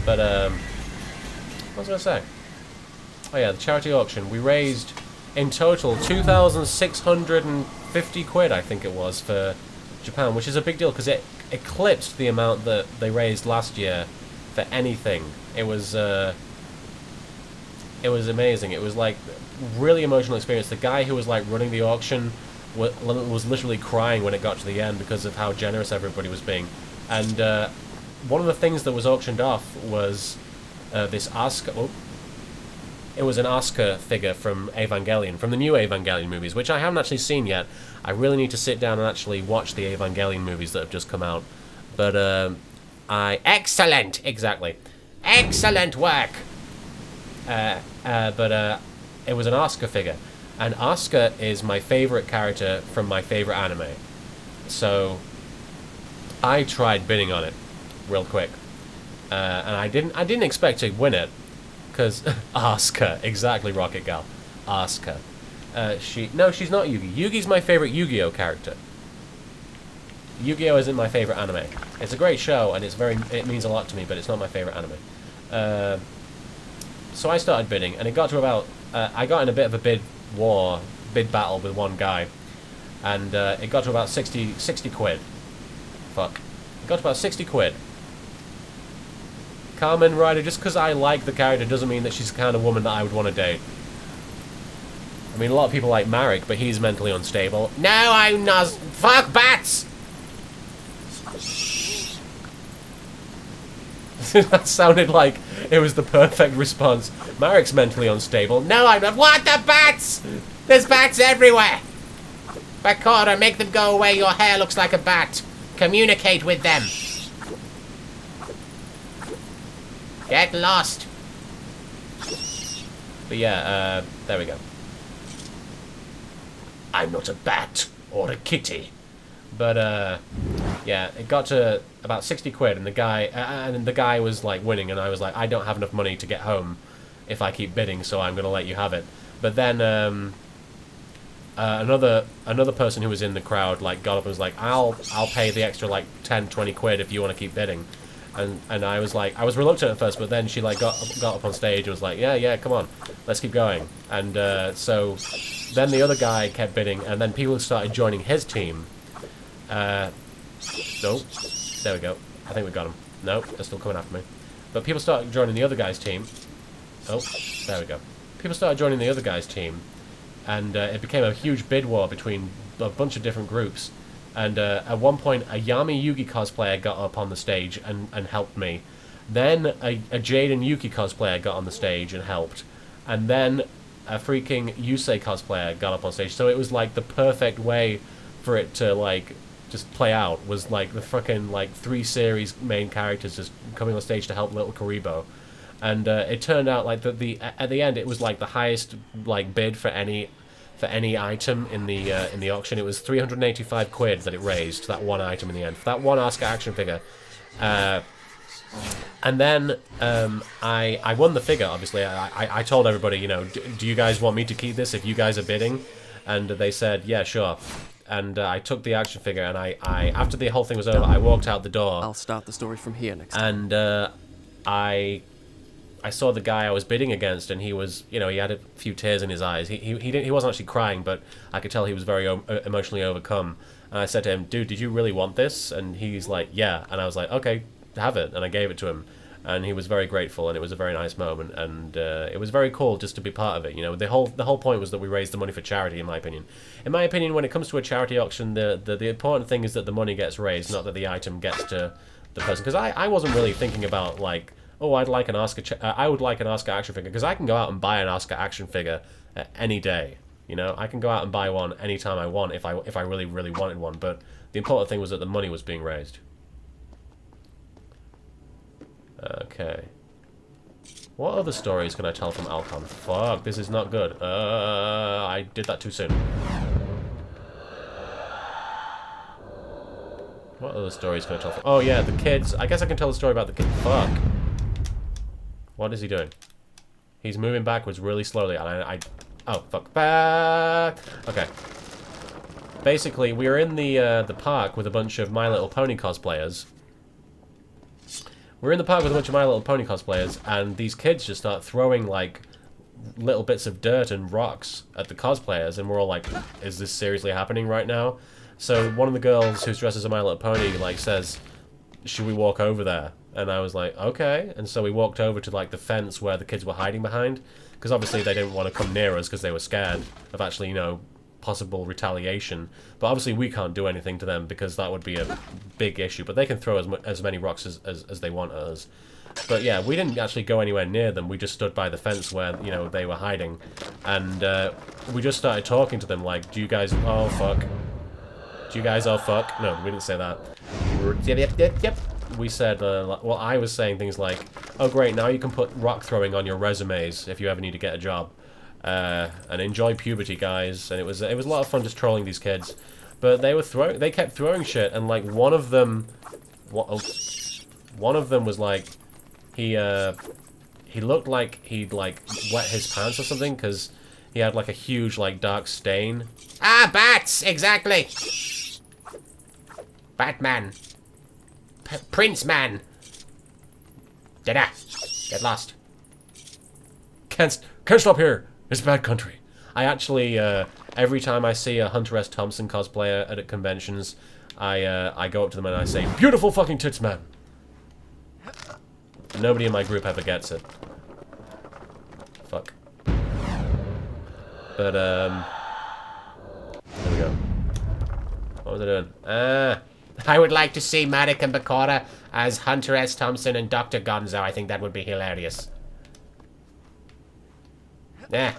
But, what was I going to say? Oh yeah, the charity auction. We raised, in total, 2,650 quid, I think it was, for Japan, which is a big deal, because it eclipsed the amount that they raised last year for anything. It was amazing. It was, like, really emotional experience. The guy who was, like, running the auction was literally crying when it got to the end because of how generous everybody was being. And, one of the things that was auctioned off was this Asuka. Oh, it was an Asuka figure from Evangelion, from the new Evangelion movies, which I haven't actually seen yet. I really need to sit down and actually watch the Evangelion movies that have just come out. But excellent, exactly, excellent work. But it was an Asuka figure, and Asuka is my favorite character from my favorite anime. So I tried bidding on it real quick, and I didn't expect to win it, because Asuka, exactly, Rocket Gal, Asuka. She's not Yugi. Yugi's my favorite Yu-Gi-Oh character. Yu-Gi-Oh isn't my favorite anime. It's a great show, and it means a lot to me, but it's not my favorite anime. So I started bidding, and it got to about I got in a bit of a bid battle with one guy, and it got to about 60 quid. Fuck. It got to about 60 quid. Carmen Rider, just because I like the character doesn't mean that she's the kind of woman that I would want to date. I mean, a lot of people like Marek, but he's mentally unstable. No, I'm not. Fuck bats! That sounded like it was the perfect response. Marek's mentally unstable. No, I'm not. What the bats? There's bats everywhere! Bakura, make them go away. Your hair looks like a bat. Communicate with them. Get lost. But yeah, there we go. I'm not a bat or a kitty. But yeah, it got to about 60 quid, and the guy was like winning, and I was like, I don't have enough money to get home if I keep bidding, so I'm gonna let you have it. But then another person who was in the crowd like got up and was like, I'll pay the extra like 10-20 quid if you want to keep bidding. And I was like, I was reluctant at first, but then she like got up on stage and was like, yeah, come on, let's keep going. And so then the other guy kept bidding, and then people started joining his team. Oh, there we go. I think we got him. No, they're still coming after me. But people started joining the other guy's team. Oh, there we go. People started joining the other guy's team, and it became a huge bid war between a bunch of different groups. And at one point, a Yami Yugi cosplayer got up on the stage and helped me. Then a Jade and Yuki cosplayer got on the stage and helped. And then a freaking Yusei cosplayer got up on stage. So it was like the perfect way for it to like just play out. Was like the fucking like 3 series main characters just coming on stage to help little Karibo. And it turned out like at the end it was like the highest like bid for any item in the auction. It was 385 quid that it raised, that one item in the end, for that one Asuka action figure. And then I won the figure, obviously. I told everybody, you know, do you guys want me to keep this if you guys are bidding? And they said, yeah, sure. And I took the action figure, and I after the whole thing was over, I walked out the door. I'll start the story from here next time. And I saw the guy I was bidding against, and he was, you know, he had a few tears in his eyes. He wasn't actually crying, but I could tell he was very emotionally overcome. And I said to him, dude, did you really want this? And he's like, yeah. And I was like, okay, have it. And I gave it to him. And he was very grateful, and it was a very nice moment. And it was very cool just to be part of it. You know, the whole point was that we raised the money for charity, in my opinion. In my opinion, when it comes to a charity auction, the important thing is that the money gets raised, not that the item gets to the person. Because I wasn't really thinking about, like, oh, I would like an Asuka action figure, because I can go out and buy an Asuka action figure any day. You know, I can go out and buy one anytime I want if I really, really wanted one. But the important thing was that the money was being raised. Okay. What other stories can I tell from Alcon? Fuck, this is not good. I did that too soon. What other stories can I tell from... Oh, yeah, the kids. I guess I can tell a story about the kids. Fuck. What is he doing? He's moving backwards really slowly, and oh, fuck. Back! Okay. Basically, we were in the park with a bunch of My Little Pony cosplayers we're in the park with a bunch of My Little Pony cosplayers, and these kids just start throwing, like, little bits of dirt and rocks at the cosplayers, and we're all like, is this seriously happening right now? So one of the girls who's dressed as a My Little Pony, like, says, should we walk over there? And I was like, okay. And so we walked over to, like, the fence where the kids were hiding behind, because obviously they didn't want to come near us because they were scared of actually, you know, possible retaliation. But obviously we can't do anything to them because that would be a big issue. But they can throw as many rocks as they want at us. But yeah, we didn't actually go anywhere near them. We just stood by the fence where, you know, they were hiding. And we just started talking to them like, do you guys... Oh, fuck. Do you guys... Oh, fuck. No, we didn't say that. Yep. We said... well, I was saying things like, oh, great, now you can put rock throwing on your resumes if you ever need to get a job. And enjoy puberty, guys. And it was a lot of fun just trolling these kids. But they kept throwing shit, and like one of them was like, he looked like he'd like wet his pants or something because he had like a huge like dark stain. Ah, bats, exactly. Batman, Prince Man. Dada, get lost. Can't stop here. It's bad country. I actually, every time I see a Hunter S. Thompson cosplayer at conventions, I go up to them and I say, beautiful fucking tits, man. Nobody in my group ever gets it. Fuck. But, there we go. What was I doing? I would like to see Madik and Bakura as Hunter S. Thompson and Dr. Gonzo. I think that would be hilarious. Yeah.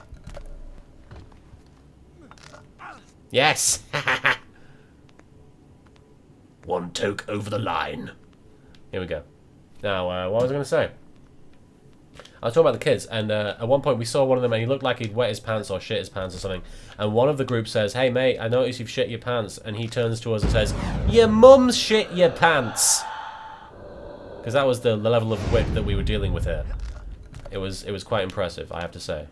Yes. One toke over the line. Here we go. Now, what was I going to say? I was talking about the kids, and at one point we saw one of them, and he looked like he'd wet his pants or shit his pants or something. And one of the group says, "Hey mate, I noticed you've shit your pants." And he turns to us and says, "Your mum's shit your pants." Because that was the level of wit that we were dealing with here. It was quite impressive, I have to say.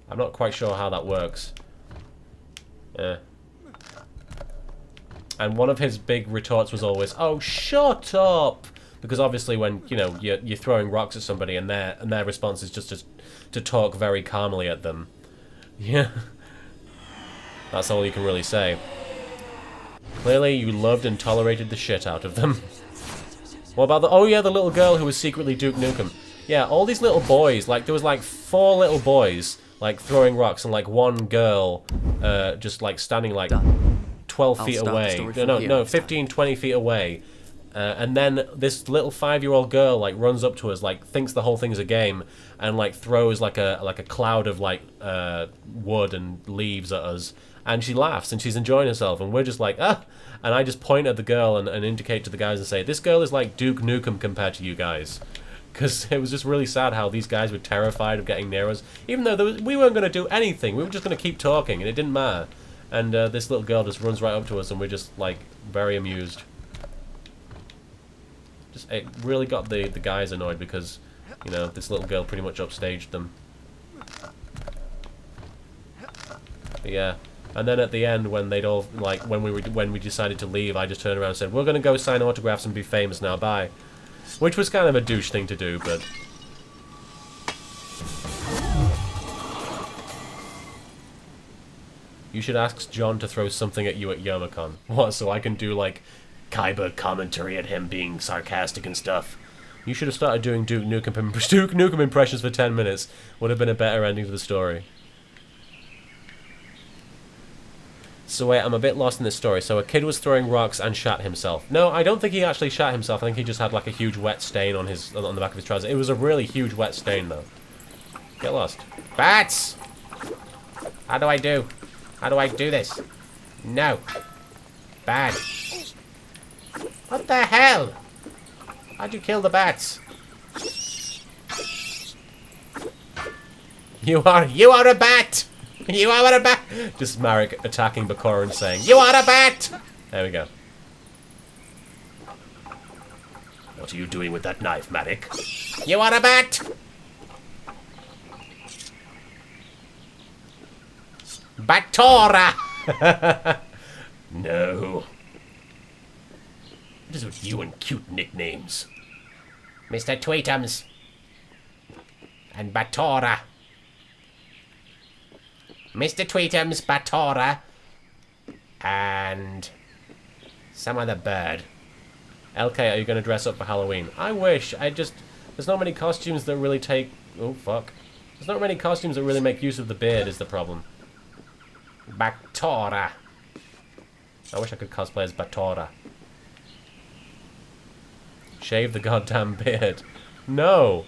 I'm not quite sure how that works. Yeah. And one of his big retorts was always, "Oh, shut up!" Because obviously, when you know you're throwing rocks at somebody, and their response is just to talk very calmly at them. Yeah, that's all you can really say. Clearly, you loved and tolerated the shit out of them. What about the... Oh yeah, the little girl who was secretly Duke Nukem. Yeah, all these little boys. Like there was like 4 little boys like throwing rocks, and like one girl just like standing like 12 feet away. No, 15, 20 feet away. And then this little 5-year-old girl like runs up to us, like thinks the whole thing's a game, and like throws like a cloud of like wood and leaves at us, and she laughs and she's enjoying herself, and we're just like, ah. And I just point at the girl and indicate to the guys and say, this girl is like Duke Nukem compared to you guys. Because it was just really sad how these guys were terrified of getting near us, even though we weren't going to do anything. We were just going to keep talking, and it didn't matter. And this little girl just runs right up to us, and we're just like very amused. It really got the guys annoyed because, you know, this little girl pretty much upstaged them. But yeah, and then at the end when they'd all like when we decided to leave, I just turned around and said, "We're gonna go sign autographs and be famous now. Bye," which was kind of a douche thing to do, but. You should ask John to throw something at you at Youmacon. What, so I can do like Kaiba commentary at him being sarcastic and stuff? You should have started doing Duke Nukem impressions for 10 minutes. Would have been a better ending to the story. So wait, I'm a bit lost in this story. So a kid was throwing rocks and shat himself. No, I don't think he actually shat himself. I think he just had like a huge wet stain on the back of his trousers. It was a really huge wet stain though. Get lost. Bats! How do I do? How do I do this? No. Bad. What the hell? How'd you kill the bats? You are a bat! You are a bat! Just Marek attacking Bakura and saying, "You are a bat!" There we go. What are you doing with that knife, Marek? You are a bat! Batora! No. What is with you and cute nicknames? Mr. Tweetums. And Batora. Mr. Tweetums, Batora. And some other bird. LK, are you going to dress up for Halloween? I wish. There's not many costumes that really take... Oh, fuck. There's not many costumes that really make use of the beard is the problem. Batora. I wish I could cosplay as Batora. Shave the goddamn beard. No.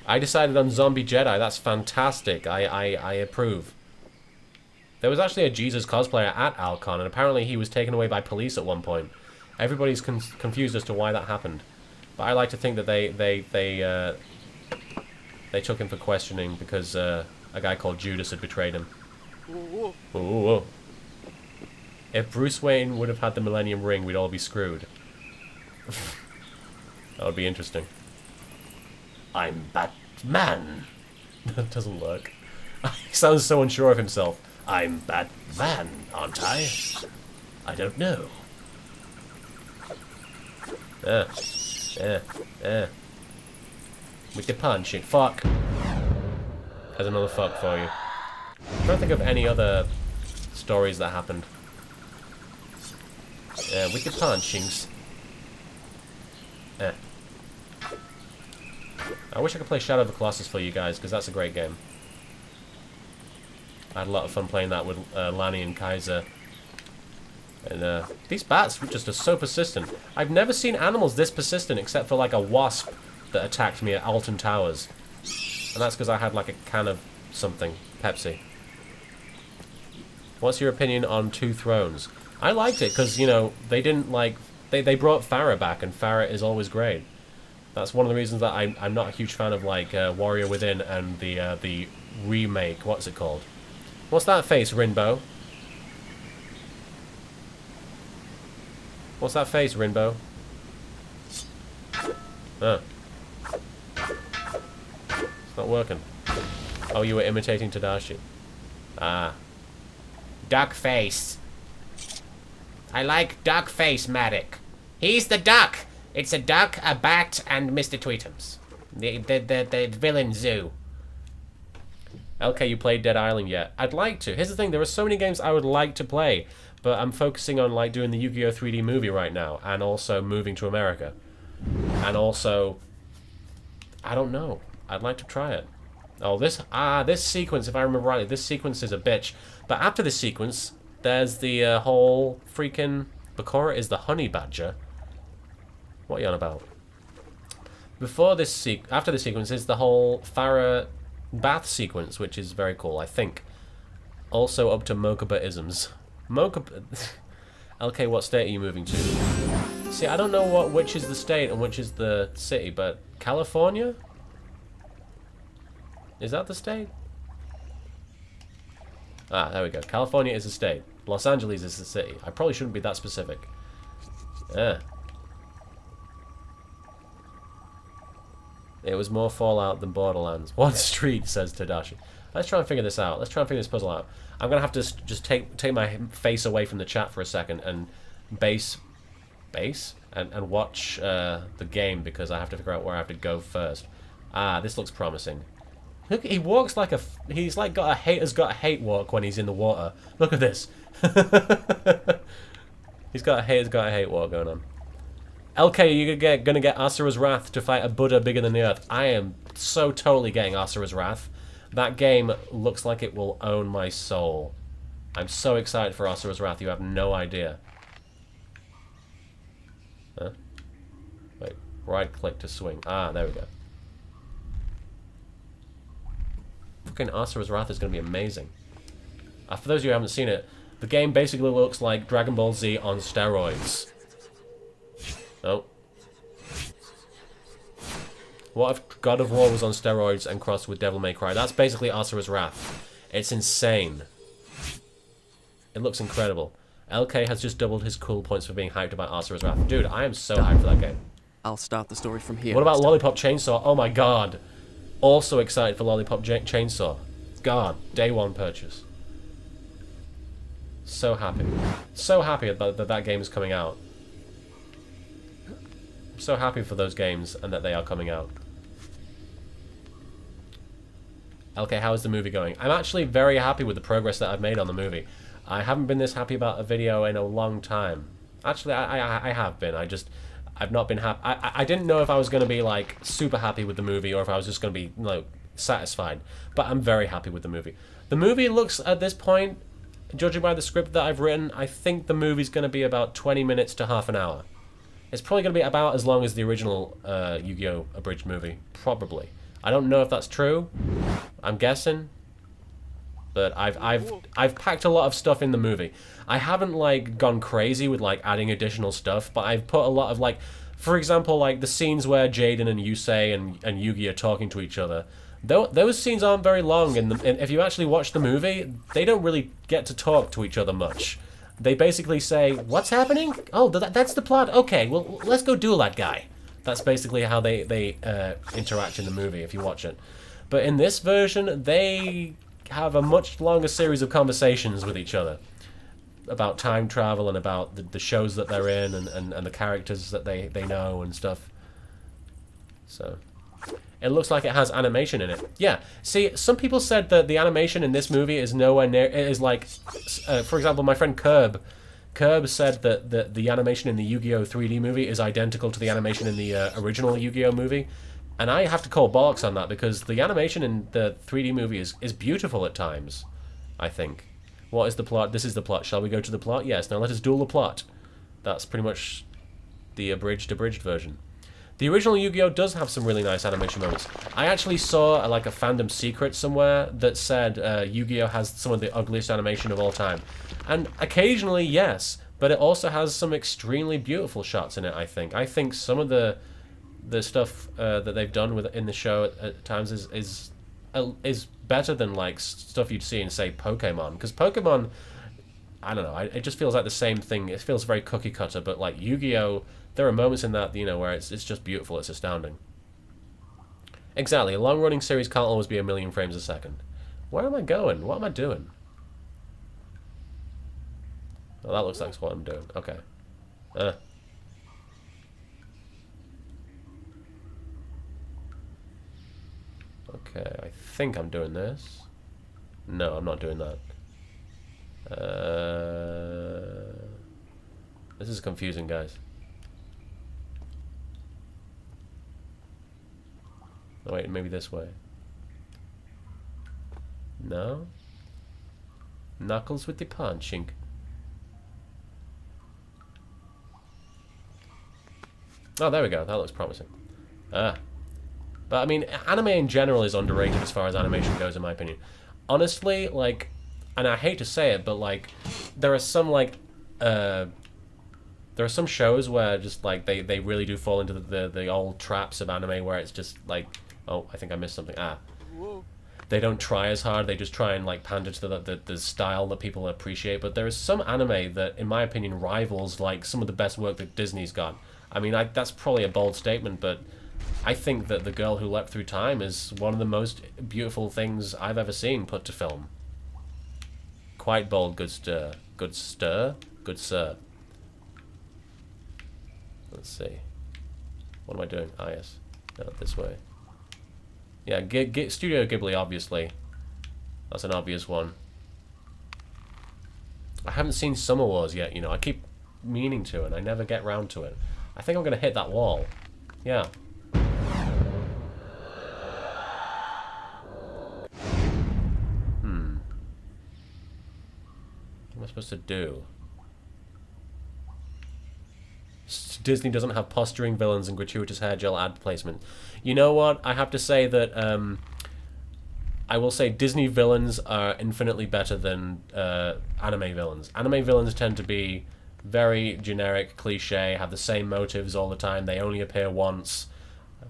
I decided on Zombie Jedi. That's fantastic. I approve. There was actually a Jesus cosplayer at Alcon, and apparently he was taken away by police at one point. Everybody's confused as to why that happened. But I like to think that they took him for questioning because a guy called Judas had betrayed him. Whoa. Ooh. If Bruce Wayne would have had the Millennium Ring, we'd all be screwed. That would be interesting. I'm Batman. That doesn't work. He sounds so unsure of himself. I'm Batman, aren't I? I don't know. With the punching. Fuck. There's another fuck for you. I'm trying to think of any other stories that happened. With the punchings. I wish I could play Shadow of the Colossus for you guys, because that's a great game. I had a lot of fun playing that with Lanny and Kaiser. And these bats just are so persistent. I've never seen animals this persistent except for like a wasp that attacked me at Alton Towers. And that's because I had like a can of something. Pepsi. What's your opinion on Two Thrones? I liked it because, you know, they didn't like... They brought Farah back, and Farah is always great. That's one of the reasons that I'm not a huge fan of like Warrior Within and the remake. What's it called? What's that face, Rinbo? What's that face, Rinbo? Oh. It's not working. Oh, you were imitating Tadashi. Ah. Duck face. I like duck face, Maddock. He's the duck. It's a duck, a bat, and Mr. Tweetums. The villain zoo. LK, you played Dead Island yet? I'd like to. Here's the thing, there are so many games I would like to play, but I'm focusing on like doing the Yu-Gi-Oh! 3D movie right now, and also moving to America. And also, I don't know. I'd like to try it. Oh, this sequence, if I remember rightly, this sequence is a bitch. But after this sequence, there's the whole freaking... Bakura is the honey badger. What are you on about? Before this after this sequence is the whole Farah bath sequence, which is very cool, I think. Also up to Mokuba-isms. Mokuba... LK, what state are you moving to? See, I don't know which is the state and which is the city, but California? Is that the state? Ah, there we go. California is a state. Los Angeles is the city. I probably shouldn't be that specific. It was more Fallout than Borderlands. What street, says Tadashi. Let's try and figure this out. Let's try and figure this puzzle out. I'm going to have to just take my face away from the chat for a second and and watch the game because I have to figure out where I have to go first. Ah, this looks promising. Look, he walks like a... He's like got a hate walk when he's in the water. Look at this. He's got a hate walk going on. LK, you're gonna get Asura's Wrath to fight a Buddha bigger than the Earth. I am so totally getting Asura's Wrath. That game looks like it will own my soul. I'm so excited for Asura's Wrath, you have no idea. Huh? Wait, right click to swing. Ah, there we go. Fucking Asura's Wrath is going to be amazing. For those of you who haven't seen it, the game basically looks like Dragon Ball Z on steroids. Oh. What if God of War was on steroids and crossed with Devil May Cry? That's basically Asura's Wrath. It's insane. It looks incredible. LK has just doubled his cool points for being hyped about Asura's Wrath. Dude, I am so hyped for that game. I'll start the story from here. What about Lollipop Chainsaw? Oh my god. Also excited for Lollipop Chainsaw. God, day one purchase. So happy. So happy that game is coming out. So happy for those games and that they are coming out. Okay, how is the movie going? I'm actually very happy with the progress that I've made on the movie. I haven't been this happy about a video in a long time. Actually, I have been. I've not been happy. I didn't know if I was going to be like super happy with the movie or if I was just going to be satisfied. But I'm very happy with the movie. The movie looks at this point, judging by the script that I've written, I think the movie's going to be about 20 minutes to half an hour. It's probably going to be about as long as the original Yu-Gi-Oh! Abridged movie. Probably. I don't know if that's true. I'm guessing. But I've packed a lot of stuff in the movie. I haven't like gone crazy with like adding additional stuff, but I've put a lot of like, for example, like the scenes where Jaden and Yusei and Yugi are talking to each other. Those scenes aren't very long, and if you actually watch the movie, they don't really get to talk to each other much. They basically say, "What's happening? Oh, that's the plot. Okay, well, let's go duel that guy." That's basically how they interact in the movie if you watch it. But in this version, they have a much longer series of conversations with each other about time travel and about the shows that they're in and the characters that they know and stuff. So it looks like it has animation in it. Yeah, see, some people said that the animation in this movie is nowhere near, it is like, for example, my friend Curb said that the animation in the Yu-Gi-Oh! 3D movie is identical to the animation in the original Yu-Gi-Oh! Movie. And I have to call bollocks on that because the animation in the 3D movie is beautiful at times, I think. What is the plot? This is the plot. Shall we go to the plot? Yes, now let us duel the plot. That's pretty much the abridged version. The original Yu-Gi-Oh! Does have some really nice animation moments. I actually saw like a fandom secret somewhere that said Yu-Gi-Oh! Has some of the ugliest animation of all time. And occasionally, yes, but it also has some extremely beautiful shots in it, I think. I think some of the stuff that they've done in the show at times is better than like stuff you'd see in, say, Pokemon. Because Pokemon, I don't know, it just feels like the same thing. It feels very cookie cutter, but like Yu-Gi-Oh!, there are moments in that, where it's just beautiful, it's astounding. Exactly, a long-running series can't always be a million frames a second. Where am I going? What am I doing? Oh, that looks like what I'm doing. Okay. Okay, I think I'm doing this. No, I'm not doing that. This is confusing, guys. Oh, wait, maybe this way. No? Knuckles with the punching. Oh, there we go. That looks promising. But, I mean, anime in general is underrated as far as animation goes, in my opinion. Honestly, like, and I hate to say it, but, like, there are some, like, there are some shows where just, like, they really do fall into the old traps of anime where it's just, like, oh, I think I missed something. They don't try as hard, they just try and, like, pander to the style that people appreciate. But there is some anime that, in my opinion, rivals, like, some of the best work that Disney's got. I mean, that's probably a bold statement, but I think that The Girl Who Leapt Through Time is one of the most beautiful things I've ever seen put to film. Quite bold, good stir. Good stir? Good sir. Let's see. What am I doing? Ah, yes. No, this way. Yeah, Studio Ghibli, obviously. That's an obvious one. I haven't seen Summer Wars yet, I keep meaning to, and I never get round to it. I think I'm going to hit that wall. Yeah. What am I supposed to do? Disney doesn't have posturing villains and gratuitous hair gel ad placement. You know what? I have to say that I will say Disney villains are infinitely better than anime villains. Anime villains tend to be very generic, cliche, have the same motives all the time. They only appear once,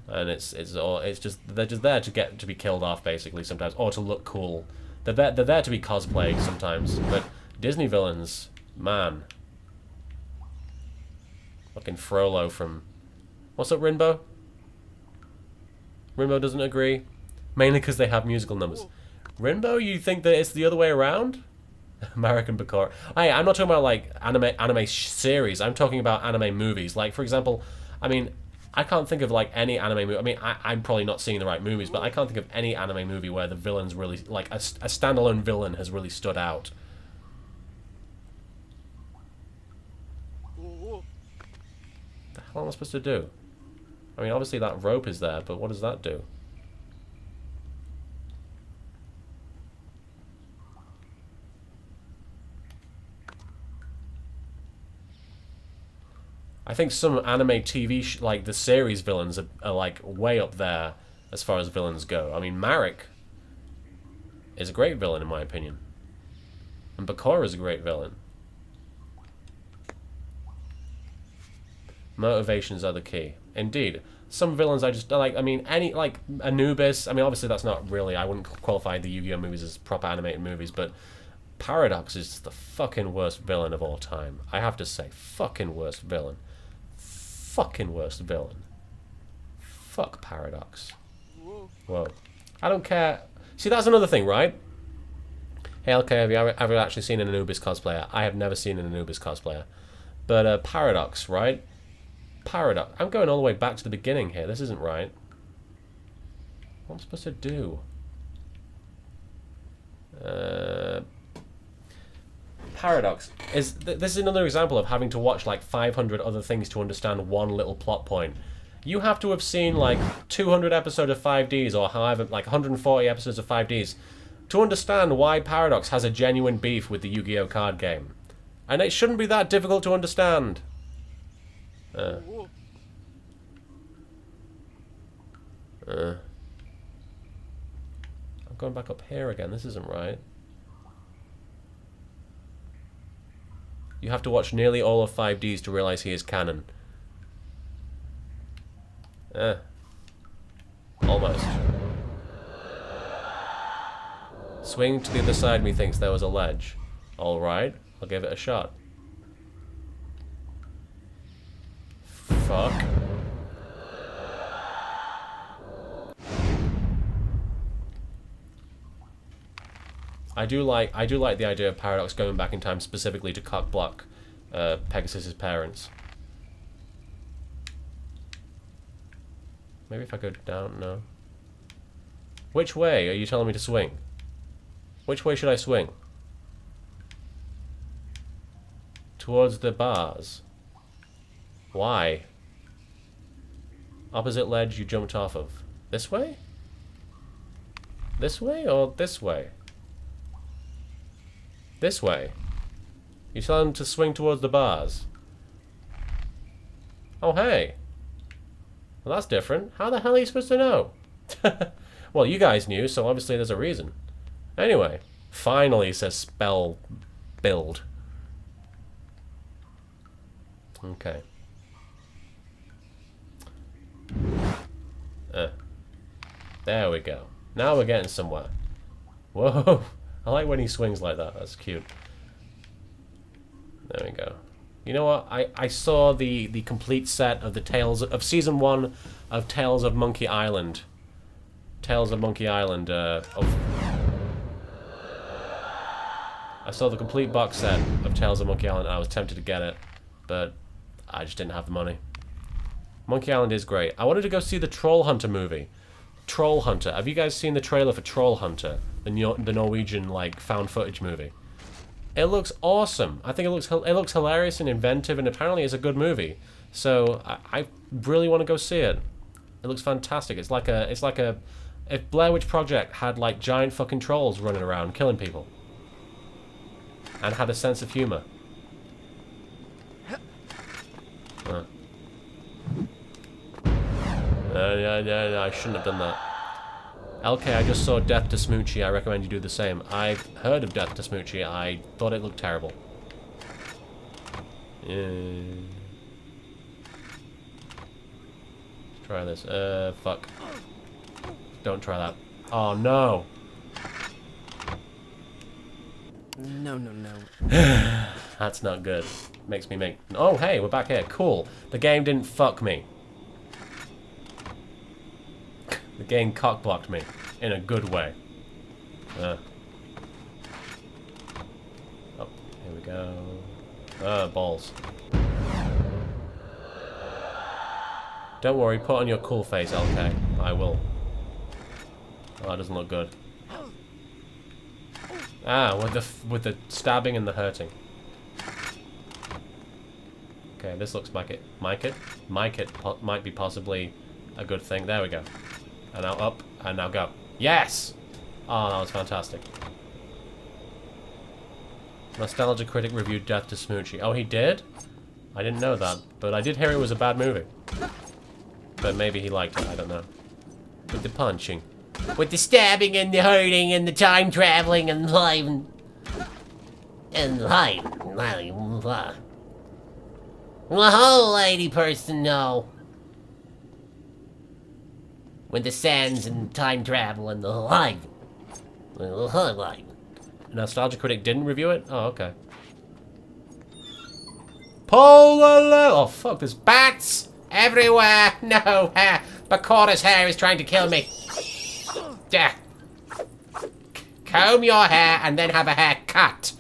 and it's just they're just there to be killed off basically sometimes, or to look cool. They're there to be cosplayed sometimes. But Disney villains, man. Fucking Frollo from... What's up, Rinbo? Rinbo doesn't agree. Mainly because they have musical numbers. Rinbo, you think that it's the other way around? American Bakura. Hey, I'm not talking about like anime series. I'm talking about anime movies. Like for example, I mean, I can't think of like any anime movie. I mean, I'm probably not seeing the right movies, but I can't think of any anime movie where the villain's really like a standalone villain has really stood out. Whoa. The hell am I supposed to do? I mean, obviously that rope is there, but what does that do? I think some anime TV, like the series villains, are like way up there as far as villains go. I mean, Marek is a great villain in my opinion, and Bakura is a great villain. Motivations are the key. Indeed, some villains I just like. I mean, any like Anubis. I mean, obviously that's not really. I wouldn't qualify the Yu-Gi-Oh movies as proper animated movies, but Paradox is the fucking worst villain of all time. I have to say, fucking worst villain. Fucking worst villain. Fuck Paradox. Whoa. I don't care. See, that's another thing, right? Hey, LK, have you ever actually seen an Anubis cosplayer? I have never seen an Anubis cosplayer. But Paradox, right? Paradox. I'm going all the way back to the beginning here. This isn't right. What am I supposed to do? Paradox is this is another example of having to watch like 500 other things to understand one little plot point. You have to have seen like 200 episodes of 5Ds or however like 140 episodes of 5Ds to understand why Paradox has a genuine beef with the Yu-Gi-Oh card game. And it shouldn't be that difficult to understand. I'm going back up here again. This isn't right. You have to watch nearly all of 5Ds to realize he is canon. Almost. Swing to the other side, methinks there was a ledge. Alright, I'll give it a shot. Fuck. I do like the idea of Paradox going back in time specifically to cockblock Pegasus's parents. Maybe if I go down, no. Which way are you telling me to swing? Which way should I swing? Towards the bars. Why? Opposite ledge you jumped off of. This way? This way or this way? This way. You tell him to swing towards the bars. Oh, hey. Well, that's different. How the hell are you supposed to know? Well, you guys knew, so obviously there's a reason. Anyway. Finally, says spell build. Okay. There we go. Now we're getting somewhere. Whoa. I like when he swings like that. That's cute. There we go. You know what? I saw the complete set of the Tales of Season 1 of Tales of Monkey Island. Tales of Monkey Island. I saw the complete box set of Tales of Monkey Island and I was tempted to get it, but I just didn't have the money. Monkey Island is great. I wanted to go see the Troll Hunter movie. Troll Hunter. Have you guys seen the trailer for Troll Hunter? The Norwegian like found footage movie. It looks awesome. I think it looks hilarious and inventive, and apparently it's a good movie. So I really want to go see it. It looks fantastic. It's like a if Blair Witch Project had like giant fucking trolls running around killing people, and had a sense of humor. No, I shouldn't have done that. LK, I just saw Death to Smoochie. I recommend you do the same. I've heard of Death to Smoochie. I thought it looked terrible. Let's try this. Fuck. Don't try that. Oh, no. No. That's not good. Makes me make... Oh, hey, we're back here. Cool. The game didn't fuck me. The game cock-blocked me. In a good way. go. Ah, balls. Don't worry, put on your cool face, LK. I will. Oh, that doesn't look good. Ah, with the stabbing and the hurting. Okay, this looks like it might be possibly a good thing. There we go. And now up, and now go. Yes! Oh, that was fantastic. Nostalgia critic reviewed Death to Smoochie. Oh, he did? I didn't know that, but I did hear it was a bad movie. But maybe he liked it, I don't know. With the punching. With the stabbing and the hurting and the time traveling and life and life. The whole lady person, no. With the sands and time travel and the life. Nostalgia critic didn't review it? Oh, okay. Oh, fuck, there's bats everywhere. No, Bakura's hair is trying to kill me. Yeah. Comb your hair and then have a haircut.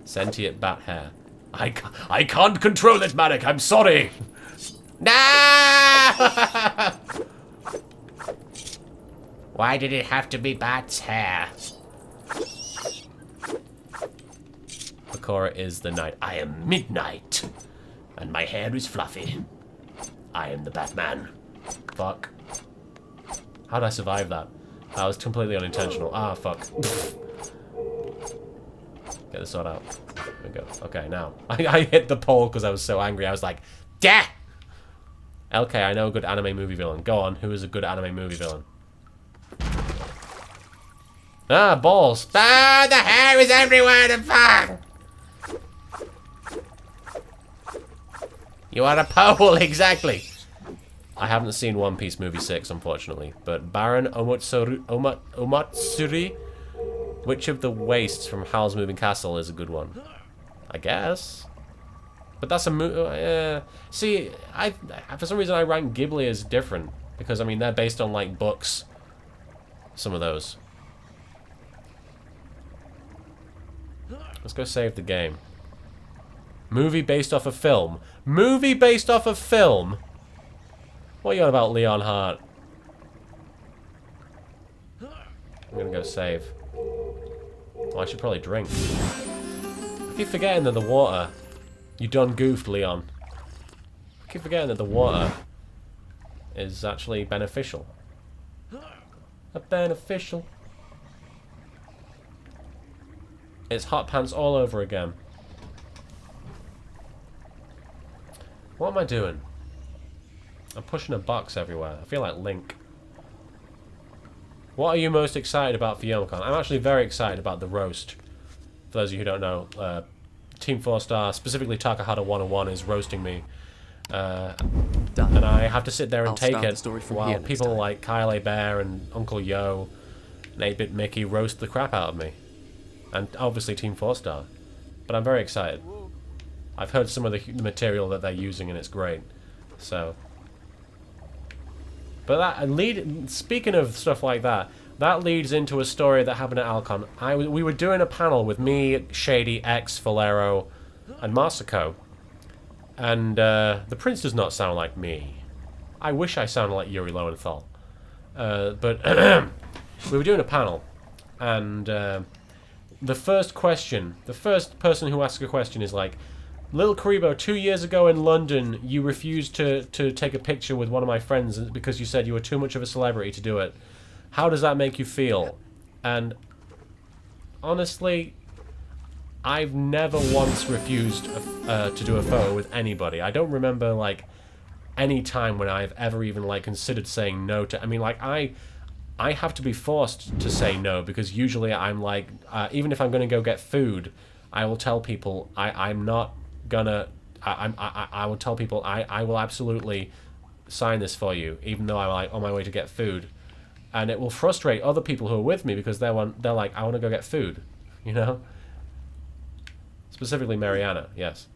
Sentient bat hair. I can't control it, Manic. I'm sorry. No! Why did it have to be bat's hair? Bakura is the night. I am midnight. And my hair is fluffy. I am the Batman. Fuck. How did I survive that? That was completely unintentional. Ah, fuck. Get the sword out. There we go. Okay, now. I hit the pole because I was so angry. I was like, Dah! LK, I know a good anime movie villain. Go on, who is a good anime movie villain? Ah, balls. Ah, the hair is everywhere, the fuck! You are a pole, exactly. I haven't seen One Piece Movie 6, unfortunately. But Baron Omatsuri, Witch of the Wastes from Howl's Moving Castle is a good one. I guess. But that's a see, for some reason I rank Ghibli as different. Because, I mean, they're based on, like, books. Some of those. Let's go save the game. Movie based off a film. Movie based off a film? What are you on about, Leon Hart? I'm gonna go save. Oh, I should probably drink. I keep forgetting that the water... You done goofed, Leon. I keep forgetting that the water is actually beneficial. Beneficial. It's hot pants all over again. What am I doing? I'm pushing a box everywhere. I feel like Link. What are you most excited about for YomaCon? I'm actually very excited about the roast. For those of you who don't know, Team 4-Star, specifically Takahata 101, is roasting me. And I have to sit there and take it while people like Kyle A. Bear and Uncle Yo and 8-Bit Mickey roast the crap out of me. And obviously Team 4-Star. But I'm very excited. I've heard some of the material that they're using and it's great. So... But that speaking of stuff like that, that leads into a story that happened at Alcon. We were doing a panel with me, Shady, X, Valero, and Masako. And the prince does not sound like me. I wish I sounded like Yuri Lowenthal. But we were doing a panel, and the first person who asks a question is like, Lil Karibo, 2 years ago in London, you refused to take a picture with one of my friends because you said you were too much of a celebrity to do it. How does that make you feel? And honestly, I've never once refused to do a photo with anybody. I don't remember like any time when I've ever even like considered saying no to. I mean, like I have to be forced to say no because usually I'm like, even if I'm going to go get food, I will tell people I'm not gonna. I will tell people I will absolutely sign this for you, even though I'm like on my way to get food, and it will frustrate other people who are with me because they're like, I want to go get food, you know. Specifically Mariana, yes.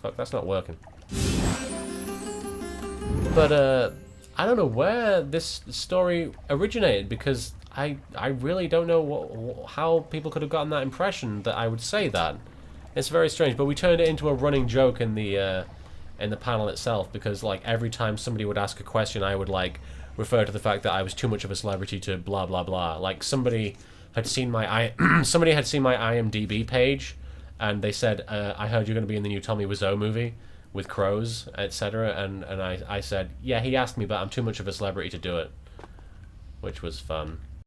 Fuck, that's not working. But I don't know where this story originated because I really don't know how people could have gotten that impression that I would say that. It's very strange, but we turned it into a running joke in the panel itself, because like every time somebody would ask a question, I would like refer to the fact that I was too much of a celebrity to blah blah blah. Like somebody had seen my somebody had seen my IMDb page, and they said, I heard you're going to be in the new Tommy Wiseau movie with crows, etc. And I said, yeah, he asked me, but I'm too much of a celebrity to do it, which was fun.